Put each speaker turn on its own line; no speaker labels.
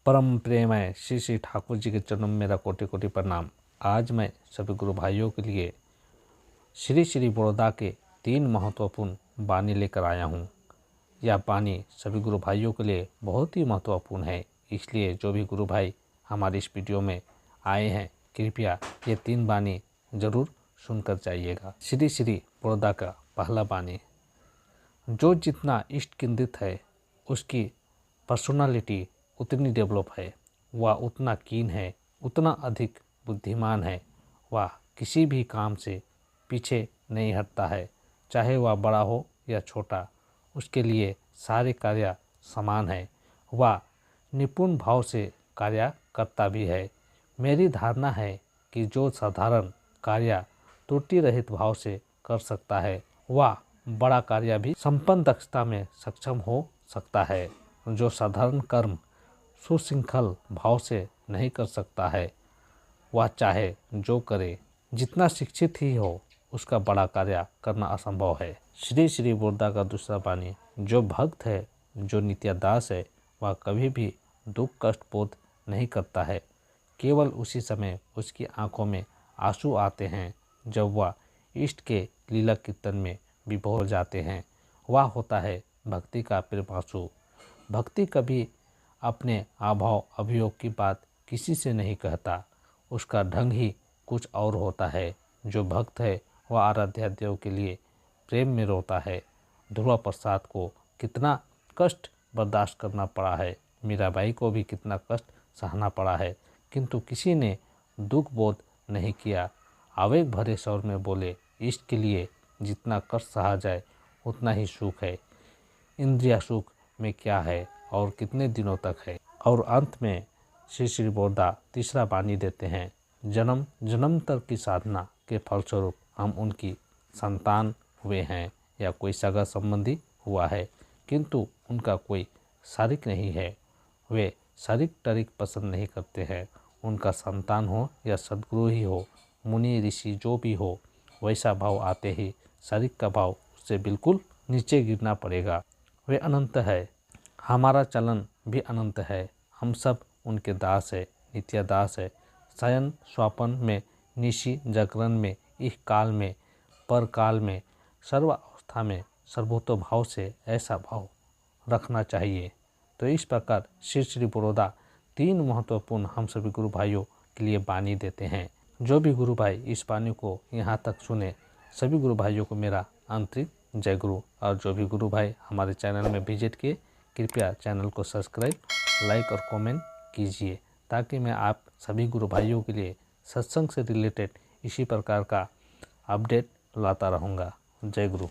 परम प्रेमय श्री श्री ठाकुर जी के चरणों में मेरा कोटि कोटि प्रणाम। आज मैं सभी गुरु भाइयों के लिए श्री श्री बड़ौदा के 3 महत्वपूर्ण वाणी लेकर आया हूँ। यह वाणी सभी गुरु भाइयों के लिए बहुत ही महत्वपूर्ण है, इसलिए जो भी गुरु भाई हमारी इस वीडियो में आए हैं कृपया ये 3 वाणी जरूर सुनकर जाइएगा। श्री श्री बड़ौदा का पहला वाणी, जो जितना इष्ट केंद्रित है उसकी पर्सनालिटी उतनी डेवलप है, वह उतना कीन है, उतना अधिक बुद्धिमान है, वह किसी भी काम से पीछे नहीं हटता है, चाहे वह बड़ा हो या छोटा, उसके लिए सारे कार्य समान है, वह निपुण भाव से कार्य करता भी है। मेरी धारणा है कि जो साधारण कार्य त्रुटि रहित भाव से कर सकता है वह बड़ा कार्य भी संपन्न दक्षता में सक्षम हो सकता है। जो साधारण कर्म सुशृंखल भाव से नहीं कर सकता है वह चाहे जो करे, जितना शिक्षित ही हो, उसका बड़ा कार्य करना असंभव है। श्री श्री बड़ौदा का दूसरा वाणी, जो भक्त है, जो नित्यादास है, वह कभी भी दुख कष्ट बोध नहीं करता है। केवल उसी समय उसकी आंखों में आंसू आते हैं जब वह इष्ट के लीला कीर्तन में विभोर हो जाते हैं। वह होता है भक्ति का प्रेमांशु। भक्ति कभी अपने अभाव अभियोग की बात किसी से नहीं कहता, उसका ढंग ही कुछ और होता है। जो भक्त है वह आराध्य देव के लिए प्रेम में रोता है। ध्रुव प्रसाद को कितना कष्ट बर्दाश्त करना पड़ा है, मीराबाई को भी कितना कष्ट सहना पड़ा है, किंतु किसी ने दुख बोध नहीं किया। आवेग भरे स्वर में बोले, इष्ट के लिए जितना कष्ट सहा जाए उतना ही सुख है। इंद्रिया सुख में क्या है और कितने दिनों तक है। और अंत में श्री श्री बड़ौदा तीसरा वाणी देते हैं, जन्म जन्मांतर की साधना के फलस्वरूप हम उनकी संतान हुए हैं या कोई सगा संबंधी हुआ है, किंतु उनका कोई शारीक नहीं है। वे शारीक टरीक पसंद नहीं करते हैं। उनका संतान हो या सद्गुरु ही हो, मुनि ऋषि जो भी हो, वैसा भाव आते ही शारीक का भाव उससे बिल्कुल नीचे गिरना पड़ेगा। वे अनंत है, हमारा चलन भी अनंत है। हम सब उनके दास है, नित्यादास है। शयन स्वपन में, निशि जागरण में, इह काल में, परकाल में, सर्व अवस्था में सर्वोत्तम भाव से ऐसा भाव रखना चाहिए। तो इस प्रकार श्री श्री बड़ौदा 3 महत्वपूर्ण हम सभी गुरु भाइयों के लिए वाणी देते हैं। जो भी गुरु भाई इस वाणी को यहाँ तक सुने, सभी गुरु भाइयों को मेरा आंतरिक जय गुरु। और जो भी गुरु भाई हमारे चैनल में विजिट किए, कृपया चैनल को सब्सक्राइब, लाइक और कमेंट कीजिए, ताकि मैं आप सभी गुरु भाइयों के लिए सत्संग से रिलेटेड इसी प्रकार का अपडेट लाता रहूँगा। जय गुरु।